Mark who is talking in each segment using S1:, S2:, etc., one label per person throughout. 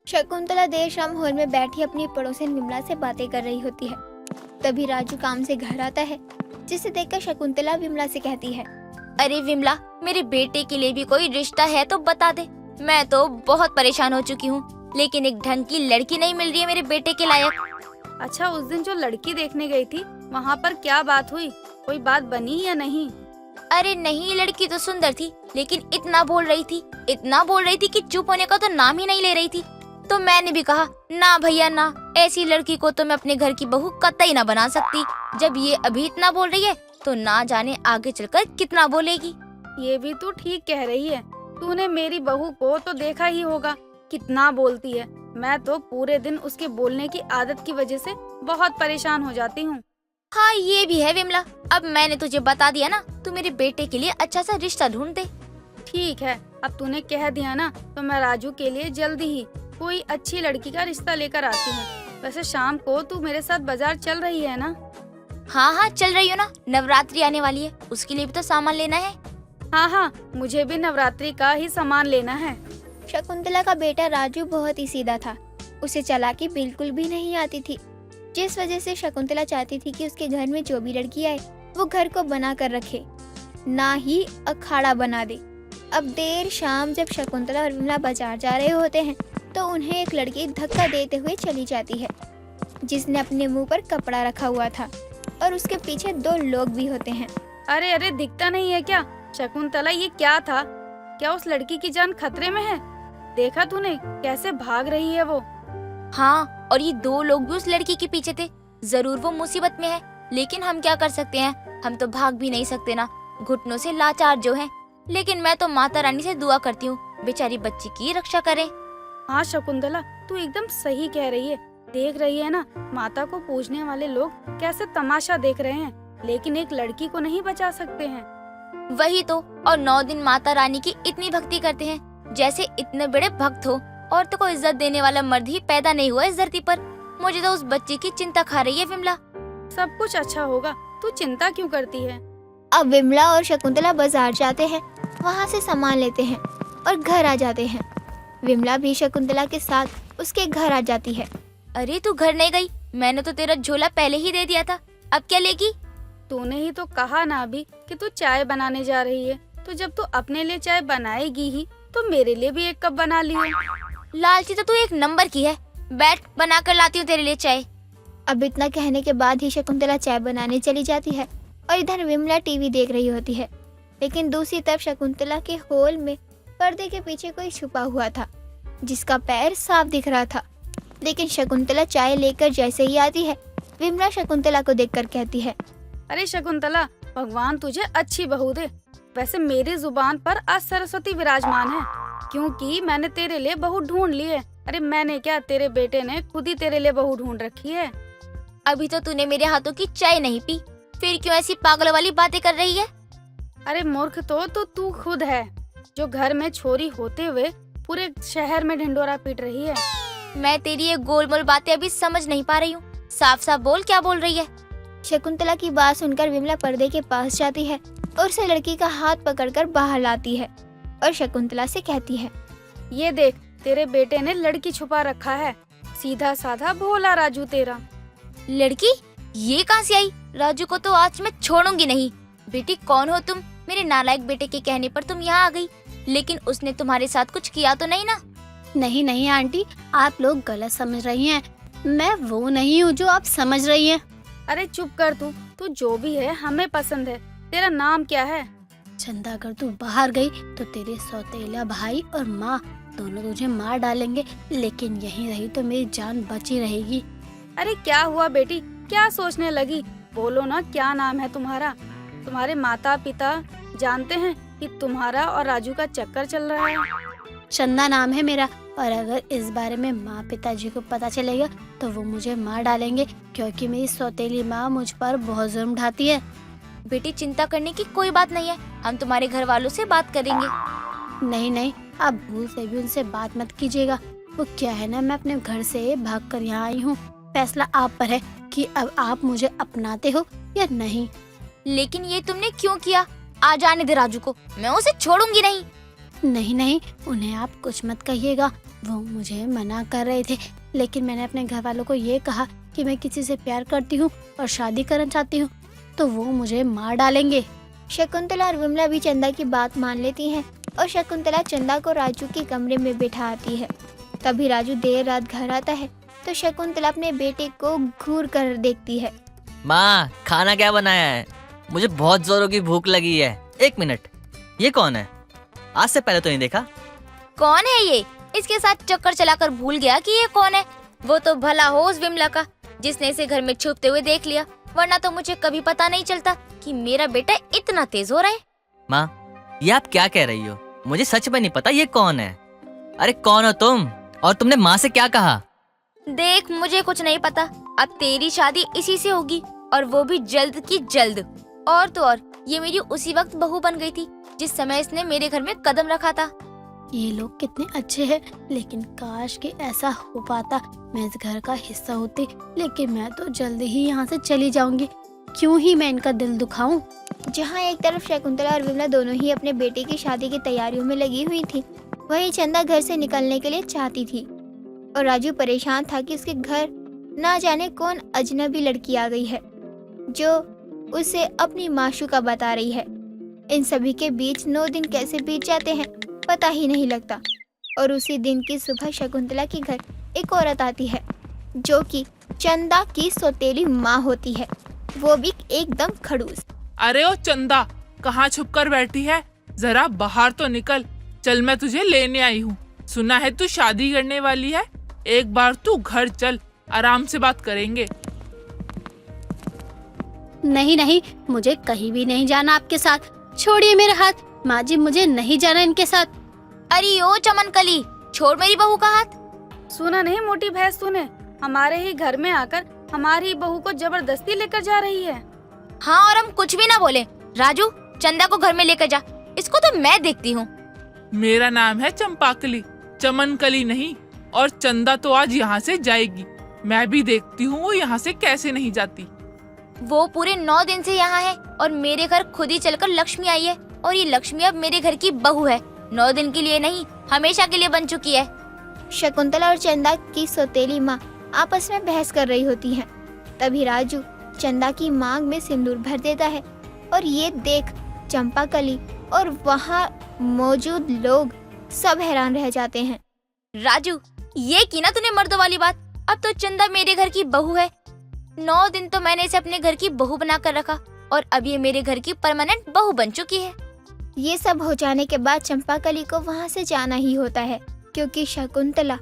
S1: शकुंतला देर शाम हॉल में बैठी अपनी पड़ोसन विमला से बातें कर रही होती है। तभी राजू काम से घर आता है, जिसे देखकर शकुंतला विमला से कहती है,
S2: अरे विमला, मेरे बेटे के लिए भी कोई रिश्ता है तो बता दे। मैं तो बहुत परेशान हो चुकी हूँ, लेकिन एक ढंग की लड़की नहीं मिल रही है मेरे बेटे के लायक।
S3: अच्छा, उस दिन जो लड़की देखने गई थी वहाँ पर क्या बात हुई? कोई बात बनी या नहीं?
S2: अरे नहीं, लड़की तो सुंदर थी, लेकिन इतना बोल रही थी कि चुप होने का तो नाम ही नहीं ले रही थी। तो मैंने भी कहा, ना भैया ना, ऐसी लड़की को तो मैं अपने घर की बहू कतई ना बना सकती। जब ये अभी इतना बोल रही है तो ना जाने आगे चलकर कितना बोलेगी।
S3: ये भी तू ठीक कह रही है। तूने मेरी बहू को तो देखा ही होगा, कितना बोलती है। मैं तो पूरे दिन उसके बोलने की आदत की वजह से बहुत परेशान हो जाती हूँ।
S2: हाँ, ये भी है विमला। अब मैंने तुझे बता दिया ना, तू मेरे बेटे के लिए अच्छा सा रिश्ता ढूंढ दे।
S3: ठीक है, अब तूने कह दिया ना, तो मैं राजू के लिए जल्दी ही कोई अच्छी लड़की का रिश्ता लेकर आती हूँ। वैसे शाम को तू मेरे साथ बाजार चल रही है ना?
S2: हाँ, चल रही हो ना। नवरात्रि आने वाली है, उसके लिए भी तो सामान लेना है।
S3: हाँ, मुझे भी नवरात्रि का ही सामान लेना है।
S1: शकुंतला का बेटा राजू बहुत ही सीधा था। उसे चालाकी बिल्कुल भी नहीं आती थी, जिस वजह से शकुंतला चाहती थी कि उसके घर में जो भी लड़की आए वो घर को बना कर रखे, ना ही अखाड़ा बना दे। अब देर शाम जब शकुंतला और विमला बाजार जा रहे होते हैं तो उन्हें एक लड़की धक्का देते हुए चली जाती है, जिसने अपने मुंह पर कपड़ा रखा हुआ था और उसके पीछे 2 लोग भी होते हैं।
S3: अरे दिखता नहीं है क्या? शकुंतला, ये क्या था? क्या उस लड़की की जान खतरे में है? देखा तूने कैसे भाग रही है वो?
S2: हाँ, और ये 2 लोग भी उस लड़की के पीछे थे। जरूर वो मुसीबत में है, लेकिन हम क्या कर सकते हैं? हम तो भाग भी नहीं सकते ना, घुटनों से लाचार जो हैं। लेकिन मैं तो माता रानी से दुआ करती हूँ, बेचारी बच्ची की रक्षा करे।
S3: हाँ शकुंतला, तू एकदम सही कह रही है। देख रही है ना, माता को पूजने वाले लोग कैसे तमाशा देख रहे हैं, लेकिन एक लड़की को नहीं बचा सकते हैं।
S2: वही तो, और 9 दिन माता रानी की इतनी भक्ति करते हैं, जैसे इतने बड़े भक्त हो। औरतों को इज्जत देने वाला मर्द ही पैदा नहीं हुआ इस धरती पर। मुझे तो उस बच्ची की चिंता खा रही है विमला।
S3: सब कुछ अच्छा होगा, तू चिंता क्यों करती है?
S1: अब विमला और शकुंतला बाजार जाते हैं, वहाँ से सामान लेते हैं और घर आ जाते हैं। विमला भी शकुंतला के साथ उसके घर आ जाती है।
S2: अरे तू घर नहीं गई? मैंने तो तेरा झोला पहले ही दे दिया था, अब क्या लेगी?
S3: तूने ही तो कहा ना अभी कि तू चाय बनाने जा रही है, तो जब तू अपने लिए चाय बनाएगी ही तो मेरे लिए भी 1 कप बना लियो।
S2: लालची तो तू 1 नंबर की है। बैठ, बना कर लाती हूँ तेरे लिए चाय।
S1: अब इतना कहने के बाद ही शकुंतला चाय बनाने चली जाती है और इधर विमला टीवी देख रही होती है। लेकिन दूसरी तरफ शकुंतला के हॉल में पर्दे के पीछे कोई छुपा हुआ था, जिसका पैर साफ दिख रहा था। लेकिन शकुंतला चाय लेकर जैसे ही आती है, विमला शकुंतला को देखकर कहती है,
S3: अरे शकुंतला, भगवान तुझे अच्छी बहू दे। वैसे मेरी जुबान पर आज सरस्वती विराजमान है, क्योंकि मैंने तेरे लिए बहू ढूंढ ली है। अरे मैंने क्या, तेरे बेटे ने खुद ही तेरे लिए बहू ढूंढ रखी है।
S2: अभी तो तूने मेरे हाथों की चाय नहीं पी, फिर क्यों ऐसी पागल वाली बातें कर रही है?
S3: अरे मूर्ख तो तू खुद है, जो घर में छोरी होते हुए पूरे शहर में ढिंडोरा पीट रही है।
S2: मैं तेरी ये गोल मोल बातें अभी समझ नहीं पा रही हूँ। साफ साफ बोल, क्या बोल रही है?
S1: शकुंतला की बात सुनकर विमला पर्दे के पास जाती है और उसे लड़की का हाथ पकड़कर बाहर लाती है और शकुंतला से कहती है,
S3: ये देख, तेरे बेटे ने लड़की छुपा रखा है। सीधा साधा भोला राजू तेरा।
S2: लड़की? ये कहाँ से आई? राजू को तो आज मैं छोड़ूंगी नहीं। बेटी, कौन हो तुम? मेरे नालायक बेटे के कहने पर तुम यहाँ आ गई, लेकिन उसने तुम्हारे साथ कुछ किया तो नहीं ना?
S4: नहीं आंटी, आप लोग गलत समझ रही हैं। मैं वो नहीं हूँ जो आप समझ रही हैं।
S3: अरे चुप कर तू जो भी है हमें पसंद है। तेरा नाम क्या है?
S4: चंदा, अगर तू बाहर गई तो तेरे सौतेला भाई और माँ दोनों तुझे मार डालेंगे, लेकिन यहीं रही तो मेरी जान बची रहेगी।
S3: अरे क्या हुआ बेटी, क्या सोचने लगी? बोलो ना, क्या नाम है तुम्हारा? तुम्हारे माता पिता जानते हैं कि तुम्हारा और राजू का चक्कर चल रहा है?
S4: चंदा नाम है मेरा, और अगर इस बारे में माँ पिताजी को पता चलेगा तो वो मुझे मार डालेंगे, क्योंकि मेरी सौतेली माँ मुझ पर बहुत जुर्म ढाती है।
S2: बेटी, चिंता करने की कोई बात नहीं है, हम तुम्हारे घर वालों से बात करेंगे।
S4: नहीं, आप भूल से भी उनसे बात मत कीजिएगा। वो क्या है ना, मैं अपने घर से भाग कर यहाँ आई हूँ। फैसला आप पर है कि अब आप मुझे अपनाते हो या नहीं।
S2: लेकिन ये तुमने क्यों किया? आ जाने दे राजू को, मैं उसे छोड़ूंगी नहीं।
S4: नहीं नहीं, उन्हें आप कुछ मत कहिएगा। वो मुझे मना कर रहे थे, लेकिन मैंने अपने घर वालों को ये कहा कि मैं किसी से प्यार करती हूँ और शादी करना चाहती हूँ, तो वो मुझे मार डालेंगे।
S1: शकुंतला और विमला भी चंदा की बात मान लेती हैं और शकुंतला चंदा को राजू के कमरे में बिठा आती है। तभी राजू देर रात घर आता है तो शकुंतला अपने बेटे को घूर कर देखती है।
S5: माँ, खाना क्या बनाया है? मुझे बहुत जोरों की भूख लगी है। 1 मिनट, ये कौन है? आज से पहले तो नहीं देखा।
S2: कौन है ये? इसके साथ चक्कर चलाकर भूल गया कि ये कौन है। वो तो भला हो उस विमला का जिसने इसे घर में छुपते हुए देख लिया, वरना तो मुझे कभी पता नहीं चलता कि मेरा बेटा इतना तेज हो रहा है।
S5: माँ, ये आप क्या कह रही हो? मुझे सच में नहीं पता ये कौन है। अरे कौन हो तुम? और तुमने माँ से क्या कहा?
S2: देख, मुझे कुछ नहीं पता। अब तेरी शादी इसी से होगी, और वो भी जल्द की जल्द। और तो और, ये मेरी उसी वक्त बहू बन गई थी जिस समय इसने मेरे घर में कदम रखा था।
S4: ये लोग कितने अच्छे हैं, लेकिन काश कि ऐसा हो पाता, मैं इस घर का हिस्सा होती। लेकिन मैं तो जल्दी ही यहाँ से चली जाऊंगी, क्यों ही मैं इनका दिल दुखाऊं।
S1: जहाँ एक तरफ शकुंतला और विमला दोनों ही अपने बेटे की शादी की तैयारियों में लगी हुई थी, वहीं चंदा घर से निकलने के लिए चाहती थी और राजू परेशान था कि उसके घर ना जाने कौन अजनबी लड़की आ गई है जो उसे अपनी माशूका बता रही है। इन सभी के बीच 9 दिन कैसे बीत जाते हैं पता ही नहीं लगता। और उसी दिन की सुबह शकुंतला के घर एक औरत आती है जो कि चंदा की सौतेली माँ होती है, वो भी एकदम खड़ूस।
S6: अरे ओ चंदा, कहाँ छुप कर बैठी है? जरा बाहर तो निकल। चल, मैं तुझे लेने आई हूँ। सुना है तू शादी करने वाली है। एक बार तू घर चल, आराम से बात करेंगे।
S4: नहीं नहीं, मुझे कहीं भी नहीं जाना आपके साथ। छोड़िए मेरा हाथ। माँ जी, मुझे नहीं जाना इनके साथ।
S2: अरे ओ चमनकली, छोड़ मेरी बहू का हाथ।
S3: सुना नहीं मोटी भैंस तूने? हमारे ही घर में आकर हमारी बहू को जबरदस्ती लेकर जा रही है।
S2: हाँ, और हम कुछ भी ना बोले। राजू, चंदा को घर में लेकर जा, इसको तो मैं देखती हूँ।
S6: मेरा नाम है चंपाकली, चमनकली नहीं। और चंदा तो आज यहाँ से जाएगी। मैं भी देखती हूँ वो यहाँ से कैसे नहीं जाती।
S2: वो पूरे 9 दिन से यहाँ है और मेरे घर खुद ही चलकर लक्ष्मी आई है, और ये लक्ष्मी अब मेरे घर की बहू है। 9 दिन के लिए नहीं, हमेशा के लिए बन चुकी है।
S1: शकुंतला और चंदा की सौतेली माँ आपस में बहस कर रही होती हैं। तभी राजू चंदा की मांग में सिंदूर भर देता है और ये देख चंपाकली और वहाँ मौजूद लोग सब हैरान रह जाते हैं।
S2: राजू, ये की ना तूने मर्दों वाली बात। अब तो चंदा मेरे घर की बहू है। 9 दिन तो मैंने इसे अपने घर की बहू बना कर रखा, और अब ये मेरे घर की परमानेंट बहू बन चुकी है।
S1: ये सब हो जाने के बाद चंपाकली को वहाँ से जाना ही होता है, क्योंकि शकुंतला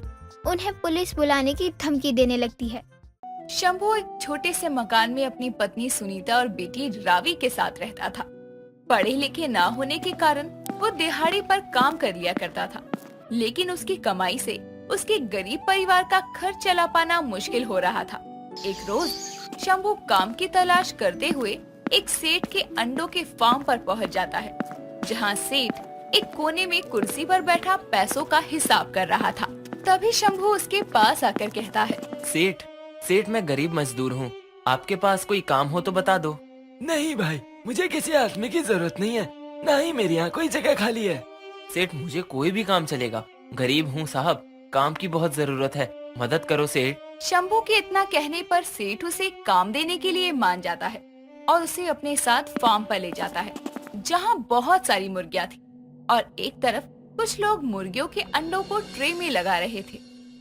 S1: उन्हें पुलिस बुलाने की धमकी देने लगती है।
S7: शंभू एक छोटे से मकान में अपनी पत्नी सुनीता और बेटी रावी के साथ रहता था। पढ़े लिखे ना होने के कारण वो दिहाड़ी पर काम कर लिया करता था, लेकिन उसकी कमाई से उसके गरीब परिवार का खर्च चला पाना मुश्किल हो रहा था। एक रोज शंभू काम की तलाश करते हुए एक सेठ के अंडों के फार्म पर पहुंच जाता है, जहां सेठ एक कोने में कुर्सी पर बैठा पैसों का हिसाब कर रहा था। तभी शंभू उसके पास आकर कहता है,
S8: सेठ मैं गरीब मजदूर हूँ, आपके पास कोई काम हो तो बता दो।
S9: नहीं भाई, मुझे किसी आदमी की जरूरत नहीं है, ना ही मेरे यहाँ कोई जगह खाली है।
S8: सेठ मुझे कोई भी काम चलेगा, गरीब हूँ साहब, काम की बहुत जरूरत है, मदद करो सेठ।
S7: शंभू के इतना कहने पर सेठ उसे काम देने के लिए मान जाता है और उसे अपने साथ फार्म पर ले जाता है, जहाँ बहुत सारी मुर्गियाँ थी और एक तरफ कुछ लोग मुर्गियों के अंडों को ट्रे में लगा रहे थे।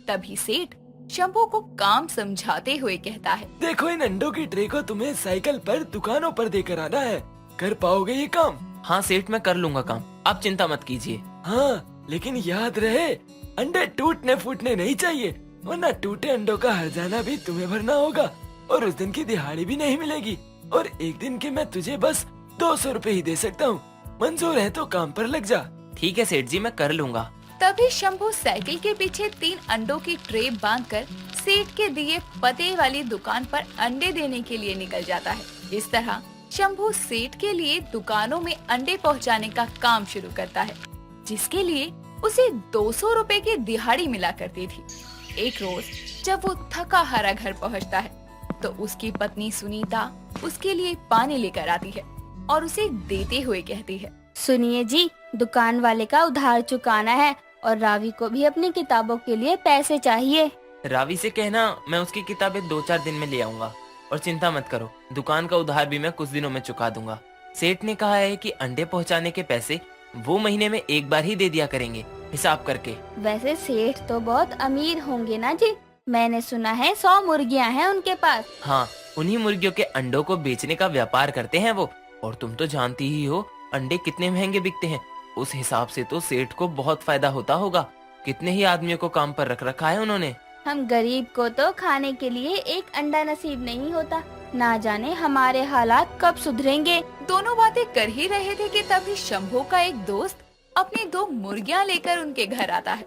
S7: तभी सेठ शंभू को काम समझाते हुए कहता है,
S9: देखो, इन अंडों की ट्रे को तुम्हें साइकिल पर दुकानों पर देकर आना है। कर पाओगे ये काम?
S8: हाँ सेठ, मैं कर लूंगा काम, आप चिंता मत कीजिए।
S9: हाँ, लेकिन याद रहे, अंडे टूटने फूटने नहीं चाहिए, वरना टूटे अंडों का हर्जाना भी तुम्हें भरना होगा और उस दिन की दिहाड़ी भी नहीं मिलेगी। और एक दिन के मैं तुझे बस 200 रुपए ही दे सकता हूँ। मंजूर है तो काम पर लग जा।
S8: ठीक है सेठ जी, मैं कर लूंगा।
S7: तभी शंभू साइकिल के पीछे 3 अंडों की ट्रे बांधकर सेठ के दिए पते वाली दुकान पर अंडे देने के लिए निकल जाता है। इस तरह शंभू सेठ के लिए दुकानों में अंडे पहुंचाने का काम शुरू करता है, जिसके लिए उसे 200 रुपए की दिहाड़ी मिला करती थी। एक रोज जब वो थका हारा घर पहुंचता है, तो उसकी पत्नी सुनीता उसके लिए पानी लेकर आती है और उसे देते हुए कहती है,
S3: सुनिए जी, दुकान वाले का उधार चुकाना है और रावी को भी अपनी किताबों के लिए पैसे चाहिए।
S8: रावी से कहना मैं उसकी किताबें 2-4 दिन में ले आऊंगा। और चिंता मत करो, दुकान का उधार भी मैं कुछ दिनों में चुका दूंगा। सेठ ने कहा है कि अंडे पहुंचाने के पैसे वो महीने में एक बार ही दे दिया करेंगे, हिसाब करके।
S3: वैसे सेठ तो बहुत अमीर होंगे ना जी, मैंने सुना है 100 मुर्गियां हैं उनके पास।
S8: हाँ, उन्हीं मुर्गियों के अंडों को बेचने का व्यापार करते हैं वो। और तुम तो जानती ही हो अंडे कितने महंगे बिकते हैं। उस हिसाब से तो सेठ को बहुत फायदा होता होगा। कितने ही आदमियों को काम पर रख रखा है उन्होंने।
S3: हम गरीब को तो खाने के लिए एक अंडा नसीब नहीं होता, ना जाने हमारे हालात कब सुधरेंगे।
S7: दोनों बातें कर ही रहे थे कि तभी शंभू का एक दोस्त अपनी 2 मुर्गियां लेकर उनके घर आता है।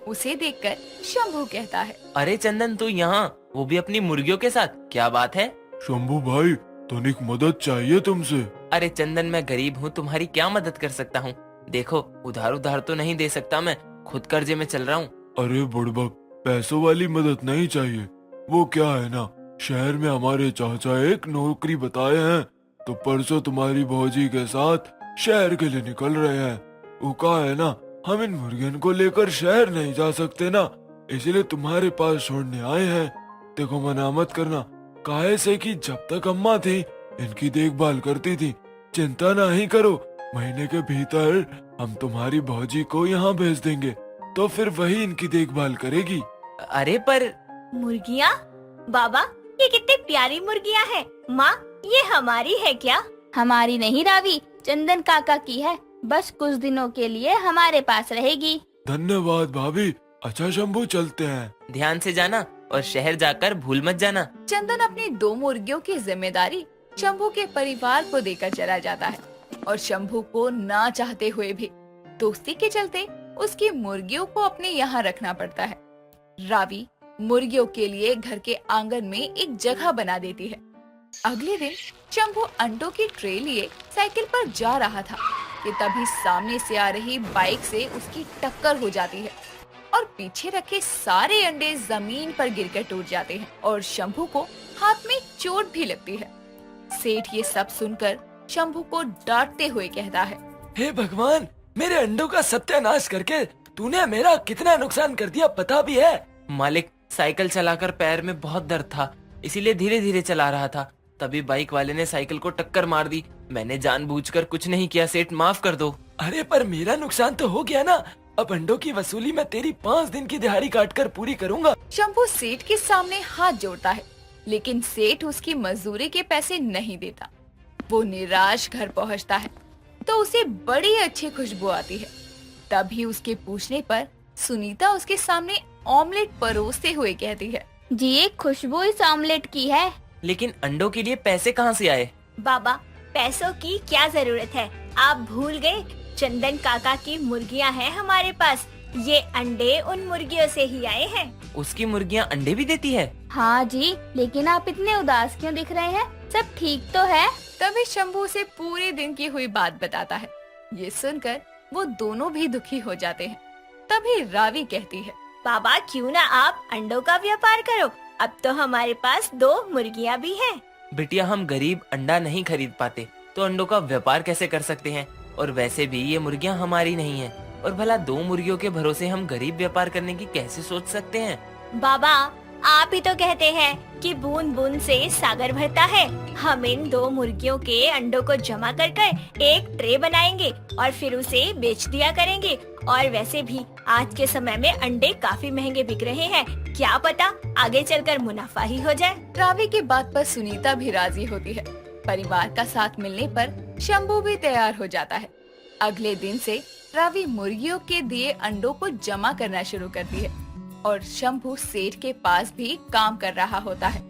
S7: उसे देखकर शंभू कहता है,
S8: अरे चंदन, तू यहाँ, वो भी अपनी मुर्गियों के साथ, क्या बात है?
S10: शंभू भाई, तनिक मदद चाहिए तुमसे।
S8: अरे चंदन, मैं गरीब हूँ, तुम्हारी क्या मदद कर सकता हूँ? देखो, उधार तो नहीं दे सकता, मैं खुद कर्जे में चल रहा हूँ।
S10: अरे बुड़बक, पैसों वाली मदद नहीं चाहिए। वो क्या है ना, शहर में हमारे चाचा एक नौकरी बताए हैं, तो परसों तुम्हारी भौजी के साथ शहर के लिए निकल रहे हैं। वो क्या है ना, हम इन मुर्गियों को लेकर शहर नहीं जा सकते ना, इसलिए तुम्हारे पास छोड़ने आए हैं। देखो, मना मत करना, काहे से कि जब तक अम्मा थी इनकी देखभाल करती थी। चिंता नहीं करो, महीने के भीतर हम तुम्हारी भौजी को यहाँ भेज देंगे, तो फिर वही इनकी देखभाल करेगी।
S8: अरे पर
S2: मुर्गियाँ? बाबा, ये कितनी प्यारी मुर्गियाँ हैं। माँ, ये हमारी है क्या?
S3: हमारी नहीं रावी, चंदन काका की है। बस कुछ दिनों के लिए हमारे पास रहेगी।
S10: धन्यवाद भाभी। अच्छा शंभू, चलते हैं।
S8: ध्यान से जाना और शहर जाकर भूल मत जाना।
S7: चंदन अपनी 2 मुर्गियों की जिम्मेदारी शंभू के परिवार को देकर चला जाता है और शंभू को ना चाहते हुए भी दोस्ती के चलते उसकी मुर्गियों को अपने यहाँ रखना पड़ता है। रावी मुर्गियों के लिए घर के आंगन में एक जगह बना देती है। अगले दिन शंभू अंडों की ट्रे लिए साइकिल पर जा रहा था कि तभी सामने से आ रही बाइक से उसकी टक्कर हो जाती है और पीछे रखे सारे अंडे जमीन पर गिरकर टूट जाते हैं और शंभू को हाथ में चोट भी लगती है। सेठ ये सब सुनकर शंभू को डांटते हुए कहता है,
S9: हे भगवान, मेरे अंडों का सत्यानाश करके तूने मेरा कितना नुकसान कर दिया, पता भी है?
S8: मालिक, साइकिल चलाकर पैर में बहुत दर्द था, इसीलिए धीरे धीरे चला रहा था। तभी बाइक वाले ने साइकिल को टक्कर मार दी। मैंने जानबूझकर कुछ नहीं किया सेठ, माफ कर दो।
S9: अरे पर मेरा नुकसान तो हो गया ना। अब अंडों की वसूली मैं तेरी 5 दिन की दिहाड़ी काटकर पूरी करूंगा।
S7: शंभू सेठ के सामने हाथ जोड़ता है, लेकिन सेठ उसकी मजदूरी के पैसे नहीं देता। वो निराश घर पहुंचता है तो उसे बड़ी अच्छी खुशबू आती है। तभी उसके पूछने पर सुनीता उसके सामने ऑमलेट परोसते हुए कहती है,
S3: जी, ये खुशबू इस ऑमलेट की है।
S8: लेकिन अंडों के लिए पैसे कहाँ से आए?
S2: बाबा, पैसों की क्या जरूरत है? आप भूल गए, चंदन काका की मुर्गियाँ हैं हमारे पास। ये अंडे उन मुर्गियों से ही आए हैं।
S8: उसकी मुर्गियाँ अंडे भी देती है?
S3: हाँ जी, लेकिन आप इतने उदास क्यों दिख रहे हैं? सब ठीक तो है?
S7: तभी शंभू से पूरे दिन की हुई बात बताता है। ये सुनकर वो दोनों भी दुखी हो जाते हैं। तभी रावी कहती है,
S2: बाबा, क्यों ना आप अंडों का व्यापार करो? अब तो हमारे पास 2 मुर्गियाँ भी हैं।
S8: बिटिया, हम गरीब अंडा नहीं खरीद पाते, तो अंडों का व्यापार कैसे कर सकते हैं? और वैसे भी ये मुर्गियाँ हमारी नहीं हैं। और भला 2 मुर्गियों के भरोसे हम गरीब व्यापार करने की कैसे सोच सकते हैं?
S2: बाबा, आप ही तो कहते हैं कि बूंद बूंद से सागर भरता है। हम इन 2 मुर्गियों के अंडों को जमा कर कर एक ट्रे बनाएंगे और फिर उसे बेच दिया करेंगे। और वैसे भी आज के समय में अंडे काफी महंगे बिक रहे हैं, क्या पता आगे चलकर मुनाफा ही हो जाए।
S7: रावी की बात पर सुनीता भी राजी होती है। परिवार का साथ मिलने पर शंभू भी तैयार हो जाता है। अगले दिन से रावी मुर्गियों के दिए अंडों को जमा करना शुरू करती है और शंभू सेठ के पास भी काम कर रहा होता है।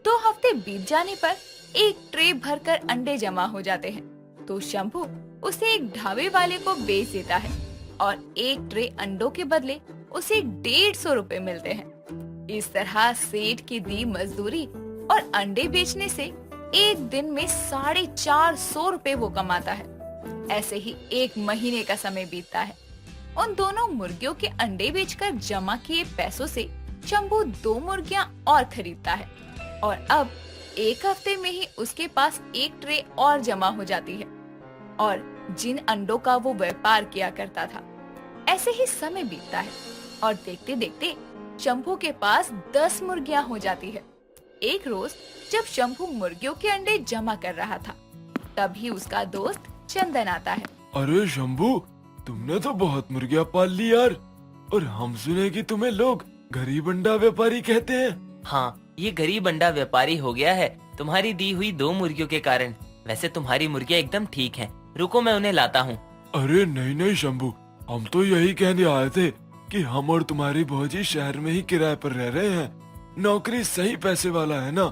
S7: 2 हफ्ते बीत जाने पर एक ट्रे भरकर अंडे जमा हो जाते हैं तो शंभू उसे एक ढाबे वाले को बेच देता है और एक ट्रे अंडों के बदले उसे 150 रुपए मिलते हैं। इस तरह सेठ की दी मजदूरी और अंडे बेचने से एक दिन में 450 रुपए वो कमाता है। ऐसे ही 1 महीने का समय बीतता है। उन दोनों मुर्गियों के अंडे बेचकर जमा किए पैसों से शंभू 2 मुर्गियां और खरीदता है और अब 1 हफ्ते में ही उसके पास एक ट्रे और जमा हो जाती है और जिन अंडों का वो व्यापार किया करता था। ऐसे ही समय बीतता है और देखते देखते शंभू के पास 10 मुर्गियां हो जाती है। एक रोज जब शंभू मुर्गियों के अंडे जमा कर रहा था, तभी उसका दोस्त चंदन आता है।
S10: अरे शंभू, तुमने तो बहुत मुर्गियां पाल ली यार। और हम सुने कि तुम्हें लोग गरीब अंडा व्यापारी कहते हैं।
S8: हाँ, ये गरीब अंडा व्यापारी हो गया है तुम्हारी दी हुई 2 मुर्गियों के कारण। वैसे तुम्हारी मुर्गियां एकदम ठीक हैं। रुको, मैं उन्हें लाता हूँ।
S10: अरे नहीं नहीं शंभू, हम तो यही कहने आए थे कि हम और तुम्हारी भौजी शहर में ही किराए पर रह रहे हैं। नौकरी सही पैसे वाला है ना,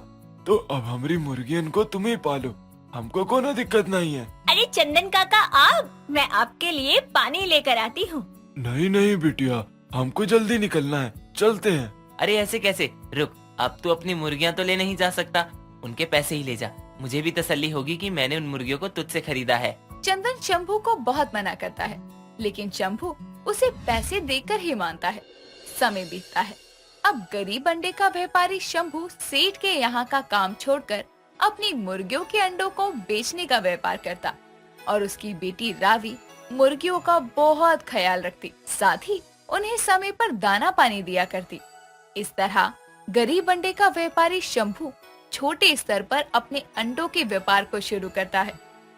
S10: तो अब हमारी मुर्गियन को तुम ही पालो, हमको कोनो दिक्कत नहीं है।
S2: अरे चंदन काका, मैं आपके लिए पानी लेकर आती हूँ।
S10: नहीं नहीं बिटिया, हमको जल्दी निकलना है, चलते हैं।
S8: अरे ऐसे कैसे? रुक, अब तू अपनी मुर्गियां तो ले नहीं जा सकता, उनके पैसे ही ले जा। मुझे भी तसल्ली होगी कि मैंने उन मुर्गियों को तुझसे खरीदा है।
S7: चंदन शंभू को बहुत मना करता है, लेकिन शंभू उसे पैसे देकर ही मानता है। समय बीतता है। अब गरीब अंडे का व्यापारी शंभू सेठ के यहाँ का काम छोड़कर अपनी मुर्गियों के अंडों को बेचने का व्यापार करता और उसकी बेटी रावी मुर्गियों का बहुत ख्याल रखती, साथ ही उन्हें समय पर दाना पानी दिया करती। इस तरह गरीब अंडे का व्यापारी शंभू छोटे स्तर पर अपने अंडों के व्यापार को शुरू करता है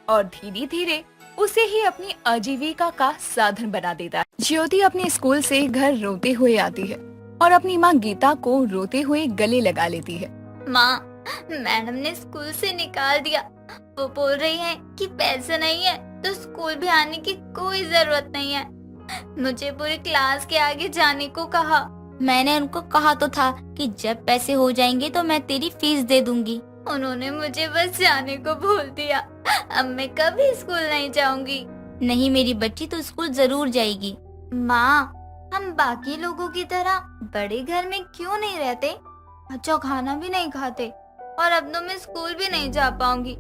S7: और धीरे धीरे उसे ही अपनी आजीविका का साधन बना देता है। ज्योति अपने स्कूल से घर रोते हुए आती है और अपनी माँ गीता को रोते हुए गले लगा लेती है।
S2: माँ, मैडम ने स्कूल से निकाल दिया। वो बोल रही है कि पैसे नहीं है तो स्कूल भी आने की कोई जरूरत नहीं है। मुझे पूरी क्लास के आगे जाने को कहा। मैंने उनको कहा तो था कि जब पैसे हो जाएंगे तो मैं तेरी फीस दे दूंगी। उन्होंने मुझे बस जाने को बोल दिया। अब मैं कभी स्कूल नहीं जाऊंगी। नहीं मेरी बच्ची, तो स्कूल जरूर जाएगी। माँ, हम बाकी लोगों की तरह बड़े घर में क्यों नहीं रहते? अच्छा खाना भी नहीं खाते और अब तो मैं स्कूल भी नहीं जा पाऊंगी।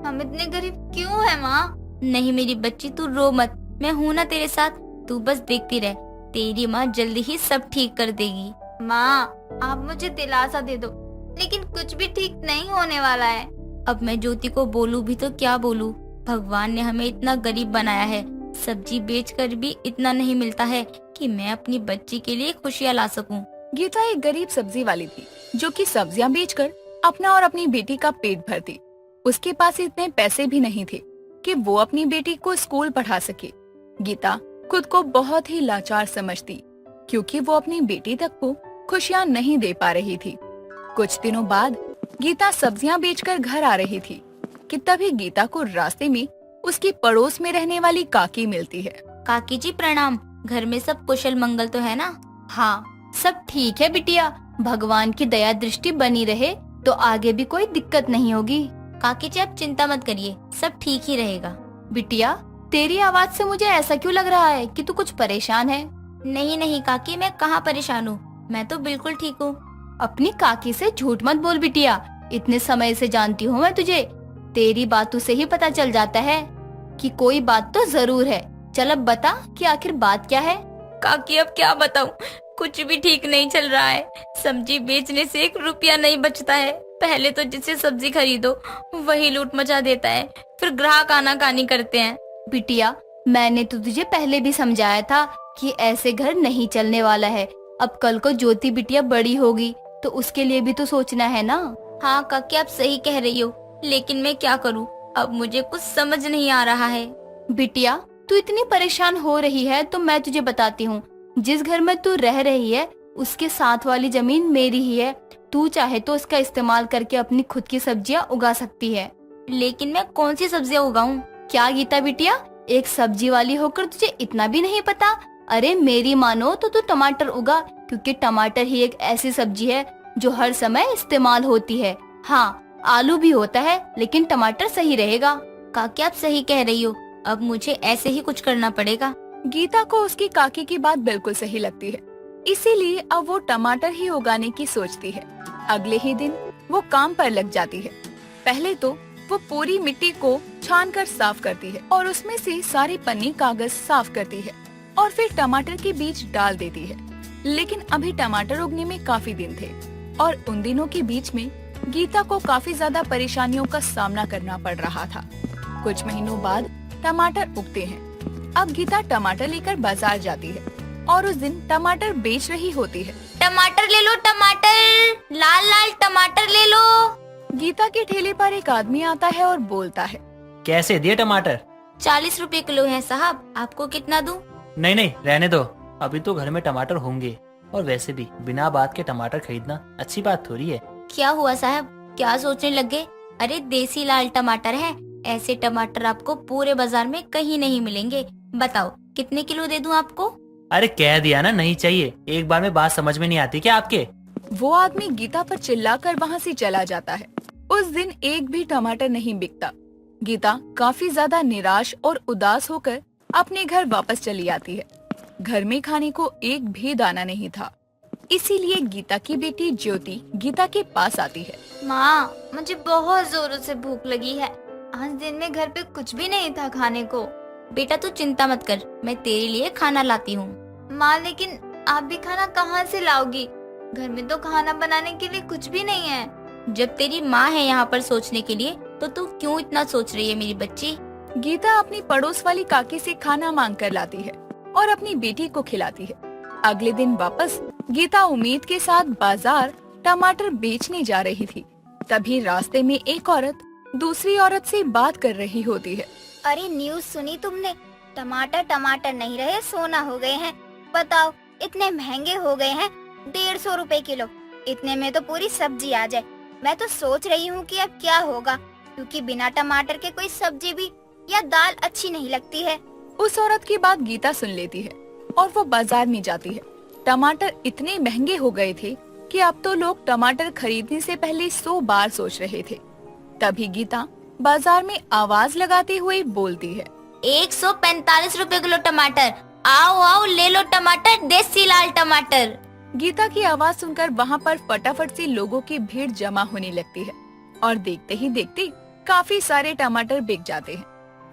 S2: हम इतने गरीब क्यों हैं माँ? नहीं मेरी बच्ची, तू रो मत, मैं हूँ ना तेरे साथ। तू बस देखती रह, तेरी माँ जल्दी ही सब ठीक कर देगी। माँ, आप मुझे दिलासा दे दो, लेकिन कुछ भी ठीक नहीं होने वाला है। अब मैं ज्योति को बोलूं भी तो क्या बोलूं? भगवान ने हमें इतना गरीब बनाया है, सब्जी बेचकर भी इतना नहीं मिलता है कि मैं अपनी बच्ची के लिए खुशियाँ ला सकूं।
S7: गीता एक गरीब सब्जी वाली थी जो कि सब्जियां बेचकर अपना और अपनी बेटी का पेट भरती। उसके पास इतने पैसे भी नहीं थे कि वो अपनी बेटी को स्कूल पढ़ा सके। गीता खुद को बहुत ही लाचार समझती क्योंकि वो अपनी बेटी तक को खुशियाँ नहीं दे पा रही थी। कुछ दिनों बाद गीता सब्जियां बेचकर घर आ रही थी कि तभी गीता को रास्ते में उसकी पड़ोस में रहने वाली काकी मिलती है।
S2: काकी जी प्रणाम, घर में सब कुशल मंगल तो है ना?
S3: हाँ, सब ठीक है बिटिया, भगवान की दया दृष्टि बनी रहे तो आगे भी कोई दिक्कत नहीं होगी।
S2: काकी जी आप चिंता मत करिए, सब ठीक ही रहेगा।
S3: बिटिया, तेरी आवाज से मुझे ऐसा क्यों लग रहा है कि तू कुछ परेशान है?
S2: नहीं नहीं काकी, मैं कहाँ परेशान हूँ, मैं तो बिल्कुल ठीक हूँ।
S3: अपनी काकी से झूठ मत बोल बिटिया, इतने समय से जानती हूँ मैं तुझे। तेरी बातों से ही पता चल जाता है कि कोई बात तो जरूर है। चल अब बता कि आखिर बात क्या है?
S2: काकी अब क्या बताऊं, कुछ भी ठीक नहीं चल रहा है। सब्जी बेचने से 1 रुपया नहीं बचता है। पहले तो जिससे सब्जी खरीदो वही लूट मचा देता है, फिर ग्राहक आनाकानी करते हैं।
S3: बिटिया, मैंने तो तुझे पहले भी समझाया था कि ऐसे घर नहीं चलने वाला है। अब कल को ज्योति बिटिया बड़ी होगी तो उसके लिए भी तो सोचना है ना।
S2: हाँ काकी, आप सही कह रही हो, लेकिन मैं क्या करूँ, अब मुझे कुछ समझ नहीं आ रहा है।
S3: बिटिया, तू इतनी परेशान हो रही है तो मैं तुझे बताती हूँ। जिस घर में तू रह रही है उसके साथ वाली जमीन मेरी ही है। तू चाहे तो उसका इस्तेमाल करके अपनी खुद की सब्जियाँ उगा सकती है।
S2: लेकिन मैं कौन सी सब्जियाँ उगाऊं?
S3: क्या गीता बिटिया, एक सब्जी वाली होकर तुझे इतना भी नहीं पता? अरे मेरी मानो तो तू टमाटर उगा, क्योंकि टमाटर ही एक ऐसी सब्जी है जो हर समय इस्तेमाल होती है। हाँ, आलू भी होता है लेकिन टमाटर सही रहेगा।
S2: काकी आप सही कह रही हो, अब मुझे ऐसे ही कुछ करना पड़ेगा।
S7: गीता को उसकी काकी की बात बिल्कुल सही लगती है, इसीलिए अब वो टमाटर ही उगाने की सोचती है। अगले ही दिन वो काम पर लग जाती है। पहले तो वो पूरी मिट्टी को छानकर साफ करती है और उसमें से सारी पन्नी कागज साफ करती है और फिर टमाटर के बीज डाल देती है। लेकिन अभी टमाटर उगने में काफी दिन थे और उन दिनों के बीच में गीता को काफी ज्यादा परेशानियों का सामना करना पड़ रहा था। कुछ महीनों बाद टमाटर उगते हैं। अब गीता टमाटर लेकर बाजार जाती है और उस दिन टमाटर बेच रही होती है।
S2: टमाटर ले लो, टमाटर, लाल लाल टमाटर ले लो।
S7: गीता के ठेले पर एक आदमी आता है और बोलता है,
S11: कैसे दिए टमाटर?
S2: 40 रुपए किलो है साहब, आपको कितना दूं?
S11: नहीं नहीं, रहने दो, अभी तो घर में टमाटर होंगे। और वैसे भी बिना बात के टमाटर खरीदना अच्छी बात थोड़ी है।
S2: क्या हुआ साहब, क्या सोचने लग गए? अरे देसी लाल टमाटर है, ऐसे टमाटर आपको पूरे बाजार में कहीं नहीं मिलेंगे। बताओ कितने किलो दे दूं आपको?
S11: अरे कह दिया ना नहीं चाहिए, एक बार में बात समझ में नहीं आती क्या आपके?
S7: वो आदमी गीता पर चिल्लाकर वहाँ से चला जाता है। उस दिन एक भी टमाटर नहीं बिकता। गीता काफी ज्यादा निराश और उदास होकर अपने घर वापस चली आती है। घर में खाने को एक भी दाना नहीं था। इसीलिए गीता की बेटी ज्योति गीता के पास आती है।
S2: माँ, मुझे बहुत जोरों से भूख लगी है। आज दिन में घर पे कुछ भी नहीं था खाने को। बेटा तू चिंता मत कर, मैं तेरे लिए खाना लाती हूँ। माँ लेकिन आप भी खाना कहाँ से लाओगी? घर में तो खाना बनाने के लिए कुछ भी नहीं है। जब तेरी माँ है यहाँ पर सोचने के लिए, तो तू क्यों इतना सोच रही है मेरी बच्ची?
S7: गीता अपनी पड़ोस वाली काकी से खाना मांग कर लाती है और अपनी बेटी को खिलाती है। अगले दिन वापस गीता उम्मीद के साथ बाजार टमाटर बेचने जा रही थी। तभी रास्ते में एक औरत दूसरी औरत से बात कर रही होती है।
S1: अरे न्यूज़ सुनी तुमने? टमाटर टमाटर नहीं रहे, सोना हो गए हैं। बताओ इतने महंगे हो गए हैं, 150 रुपए किलो। इतने में तो पूरी सब्जी आ जाए। मैं तो सोच रही हूँ कि अब क्या होगा, क्योंकि बिना टमाटर के कोई सब्जी भी या दाल अच्छी नहीं लगती है।
S7: उस औरत की बात गीता सुन लेती है और वो बाजार में जाती है। टमाटर इतने महंगे हो गए थे कि अब तो लोग टमाटर खरीदने से पहले 100 बार सोच रहे थे। तभी गीता बाजार में आवाज लगाते हुए बोलती है,
S2: 145 रुपए किलो टमाटर, आओ आओ ले लो टमाटर, देसी लाल टमाटर।
S7: गीता की आवाज सुनकर वहाँ पर फटाफट से लोगों की भीड़ जमा होने लगती है और देखते ही देखते काफी सारे टमाटर बिक जाते हैं।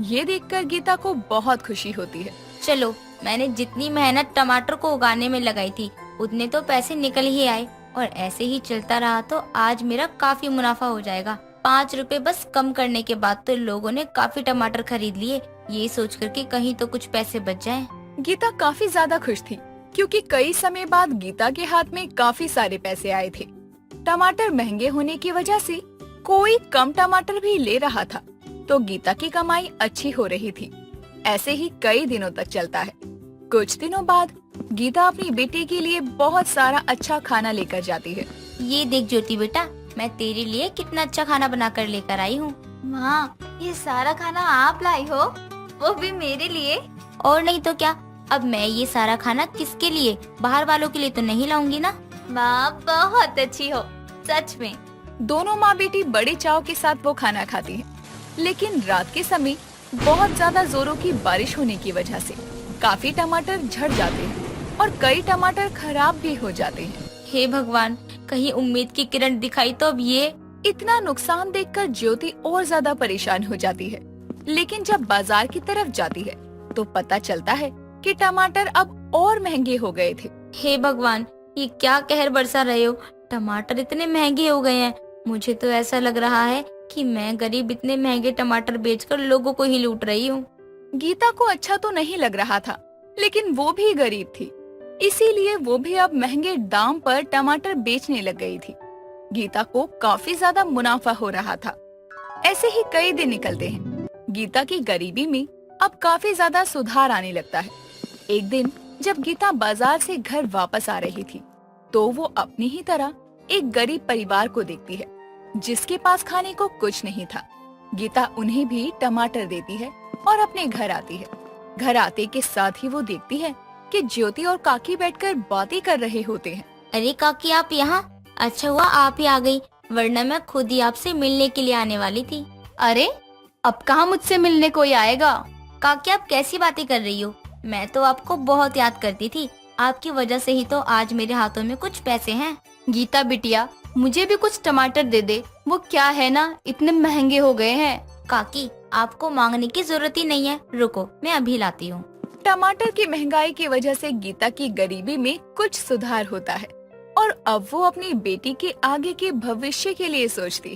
S7: ये देखकर गीता को बहुत खुशी होती है।
S2: चलो, मैंने जितनी मेहनत टमाटर को उगाने में लगाई थी उतने तो पैसे निकल ही आए, और ऐसे ही चलता रहा तो आज मेरा काफी मुनाफा हो जाएगा। 5 रुपए बस कम करने के बाद तो लोगों ने काफी टमाटर खरीद लिए। ये सोच कर कि कहीं तो कुछ पैसे बच जाएं।
S7: गीता काफी ज्यादा खुश थी क्योंकि कई समय बाद गीता के हाथ में काफी सारे पैसे आए थे। टमाटर महंगे होने की वजह से कोई कम टमाटर भी ले रहा था, तो गीता की कमाई अच्छी हो रही थी। ऐसे ही कई दिनों तक चलता है। कुछ दिनों बाद गीता अपनी बेटी के लिए बहुत सारा अच्छा खाना लेकर जाती है।
S2: ये देख ज्योति बेटा, मैं तेरे लिए कितना अच्छा खाना बना कर लेकर आई हूँ। माँ, ये सारा खाना आप लाई हो, वो भी मेरे लिए? और नहीं तो क्या, अब मैं ये सारा खाना किसके लिए, बाहर वालों के लिए तो नहीं लाऊंगी ना। माँ बहुत अच्छी हो, सच में।
S7: दोनों माँ बेटी बड़े चाव के साथ वो खाना खाती हैं। लेकिन रात के समय बहुत ज्यादा जोरों की बारिश होने की वजह से काफी टमाटर झड़ जाते हैं और कई टमाटर खराब भी हो जाते हैं।
S2: हे भगवान, कहीं उम्मीद की किरण दिखाई तो अब ये।
S7: इतना नुकसान देखकर ज्योति और ज्यादा परेशान हो जाती है। लेकिन जब बाजार की तरफ जाती है तो पता चलता है कि टमाटर अब और महंगे हो गए थे।
S2: हे भगवान, ये क्या कहर बरसा रहे हो? टमाटर इतने महंगे हो गए हैं। मुझे तो ऐसा लग रहा है कि मैं गरीब इतने महंगे टमाटर बेचकर लोगों को ही लूट रही हूँ।
S7: गीता को अच्छा तो नहीं लग रहा था, लेकिन वो भी गरीब थी, इसीलिए वो भी अब महंगे दाम पर टमाटर बेचने लग गई थी। गीता को काफी ज्यादा मुनाफा हो रहा था। ऐसे ही कई दिन निकलते हैं। गीता की गरीबी में अब काफी ज्यादा सुधार आने लगता है। एक दिन जब गीता बाजार से घर वापस आ रही थी, तो वो अपनी ही तरह एक गरीब परिवार को देखती है जिसके पास खाने को कुछ नहीं था। गीता उन्हें भी टमाटर देती है और अपने घर आती है। घर आते के साथ ही वो देखती है कि ज्योति और काकी बैठकर बातें कर रहे होते हैं।
S2: अरे काकी, आप यहाँ? अच्छा हुआ आप ही आ गई, वरना मैं खुद ही आपसे मिलने के लिए आने वाली थी।
S3: अरे अब कहाँ मुझसे मिलने कोई आएगा?
S2: काकी, आप कैसी बातें कर रही हो? मैं तो आपको बहुत याद करती थी। आपकी वजह से ही तो आज मेरे हाथों में कुछ पैसे हैं।
S3: गीता बिटिया, मुझे भी कुछ टमाटर दे दे। वो क्या है ना, इतने महंगे हो गए हैं।
S2: काकी, आपको मांगने की जरूरत ही नहीं है, रुको मैं अभी लाती हूँ।
S7: टमाटर की महंगाई की वजह से गीता की गरीबी में कुछ सुधार होता है और अब वो अपनी बेटी के आगे के भविष्य के लिए सोचती है।